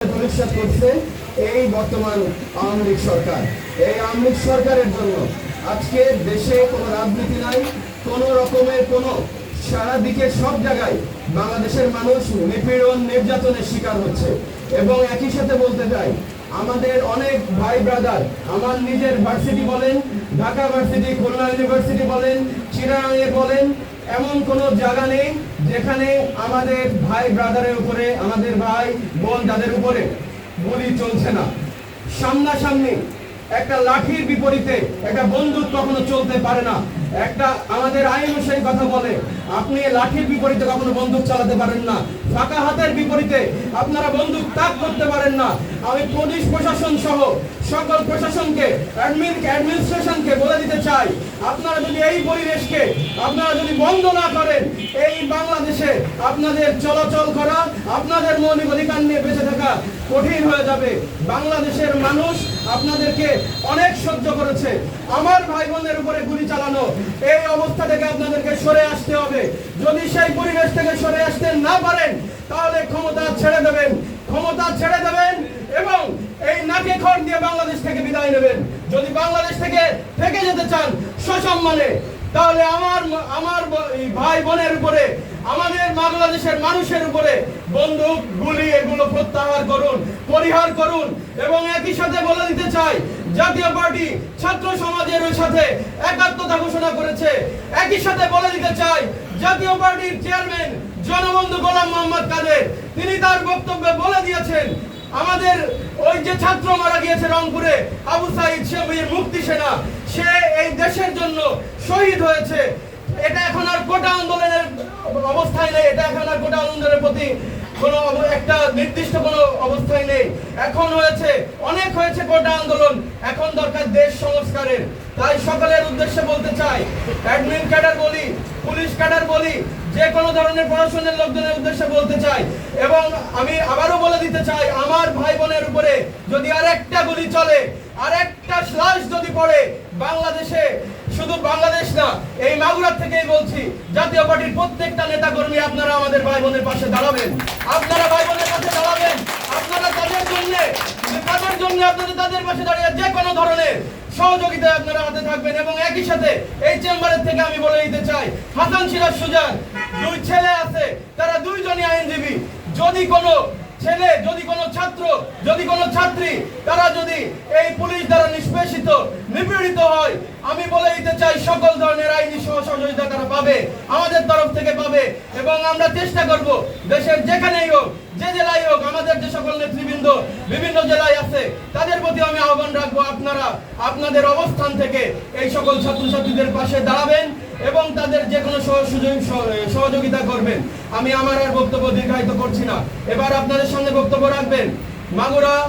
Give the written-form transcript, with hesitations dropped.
ভবিষ্যৎ করছে এই বর্তমান আওয়ামী লীগ সরকার। এই আওয়ামী লীগ সরকারের জন্য আজকে দেশে কোনো রাজনীতি নাই, কোনো রকমের কোনো সারা দিকে সব জায়গায় বাংলাদেশের মানুষ নিপীড়ন নির্যাতনের শিকার হচ্ছে। এবং একই সাথে বলতে চাই, আমাদের অনেক ভাই ব্রাদার, আমার নিজের ভার্সিটি বলেন, ঢাকা ভার্সিটি, খুলনা ইউনিভার্সিটি বলেন, চিরাঙে বলেন, এমন কোনো জায়গা নেই যেখানে আমাদের ভাই ব্রাদারের উপরে, আমাদের ভাই বোন যাদের উপরে গুলি চলছে না। সামনাসামনি একটা লাঠির বিপরীতে একটা বন্দুক কখনো চলতে পারে না। একটা আমাদের আইন সেই কথা বলে, আপনি লাঠির বিপরীতে কখনো বন্দুক চালাতে পারেন না, ফাঁকা হাতের বিপরীতে আপনারা বন্দুক তাক করতে পারেন না। আমি পুলিশ প্রশাসন সহ সকল প্রশাসনকে, অ্যাডমিনিস্ট্রেশনকে বলে দিতে চাই, আপনারা যদি এই পরিবেশকে আপনারা যদি বন্ধ না করেন, এই বাংলাদেশে আপনাদের চলাচল করা, আপনাদের মৌলিক অধিকার নিয়ে বেঁচে থাকা কঠিন হয়ে যাবে। বাংলাদেশের মানুষ আপনাদেরকে অনেক সহ্য করেছে। আমার ভাই বোনের উপরে গুলি চালানো, এই অবস্থা থেকে আপনাদেরকে সরে আসতে হবে। যদি সেই পরিবেশ থেকে সরে আসতে না পারেন, তাহলে ক্ষমতা ছেড়ে দেবেন, ক্ষমতা ছেড়ে দেবেন এবং এই নাকে খড় দিয়ে বাংলাদেশ থেকে বিদায় নেবেন। যদি বাংলাদেশ থেকে যেতে চান সসম্মানে, তাহলে আমার ভাই বোনের উপরে, আমাদের বাংলাদেশের মানুষের উপরে বন্দুক গুলি এগুলো প্রত্যাহার করুন, পরিহার করুন। এবং একই সাথে বলে দিতে চাই, জাতীয় পার্টি ছাত্র সমাজের সাথে একাত্মতা ঘোষণা করেছে। একই সাথে বলে দিতে চাই, জাতীয় পার্টির চেয়ারম্যান জনবন্ধু গোলাম মোহাম্মদ কাদের, তিনি তার বক্তব্যে বলে দিয়েছেন, আমাদের ওই যে ছাত্র মারা গিয়েছে রংপুরে, আবু সাইদ, সে মুক্তি সেনা, সে এই দেশের জন্য শহীদ হয়েছে। এটা এখন আর কোটা আন্দোলনের অবস্থায় নেই, এটা এখন আর কোটা আন্দোলনের প্রতি কোনো একটা নির্দিষ্ট কোনো অবস্থায় নেই। এখন হয়েছে, অনেক হয়েছে কোটা আন্দোলন, এখন দরকার দেশ সংস্কারের। তাই সকলের উদ্দেশ্যে বলতে চাই, অ্যাডমিন ক্যাডার বলি, পুলিশ ক্যাডার বলি, যে কোনো ধরনের প্রশাসনের লোকজনের উদ্দেশ্যে বলতে চাই এবং আমি আবারও বলে দিতে চাই, আমার ভাই বোনের উপরে যদি আরেকটা গুলি চলে, আরেকটা লাশ যদি পড়ে বাংলাদেশে, শুধু বাংলাদেশ না, এই মাগুরা থেকেই বলছি, জাতীয় পার্টির প্রত্যেকটা নেতা কর্মী আপনারা আমাদের ভাই বোনের পাশে দাঁড়াবেন, আপনারা ভাই বোনের পাশে দাঁড়াবেন, আপনারা তাদের জন্য আপনাদের তাদের পাশে দাঁড়িয়ে যে কোনো ধরনের সহযোগিতায় আপনারা হাতে থাকবেন। এবং একই সাথে এই চেম্বারের থেকে আমি বলে দিতে চাই, হাসান সিরাজ সুজান দুই ছেলে আছে, তারা দুইজনই আইনজীবী। যদি কোনো ছেলে, যদি কোনো ছাত্র, যদি কোনো ছাত্রী, তারা যদি এই পুলিশ দ্বারা নিষ্পেষিত, নিপীড়িত হয়, আমি বলে দিতে চাই, সকল ধরনের আইনি সহযোগিতা তারা পাবে, আমাদের তরফ থেকে পাবে। এবং আমরা চেষ্টা করব, দেশের যেখানেই হোক, যে জেলায় হোক, আমাদের যে সকল নেতৃবৃন্দ বিভিন্ন জেলায় আছে, তাদের প্রতি আমি আহ্বান রাখবো, আপনারা আপনাদের অবস্থান থেকে এই সকল ছাত্রছাত্রীদের পাশে দাঁড়াবেন এবং তাদের যে কোনো সহযোগিতা করবেন। আমি আমার আর বক্তব্য দীর্ঘায়িত করছি না, এবার আপনাদের সামনে বক্তব্য রাখবেন মাগুরা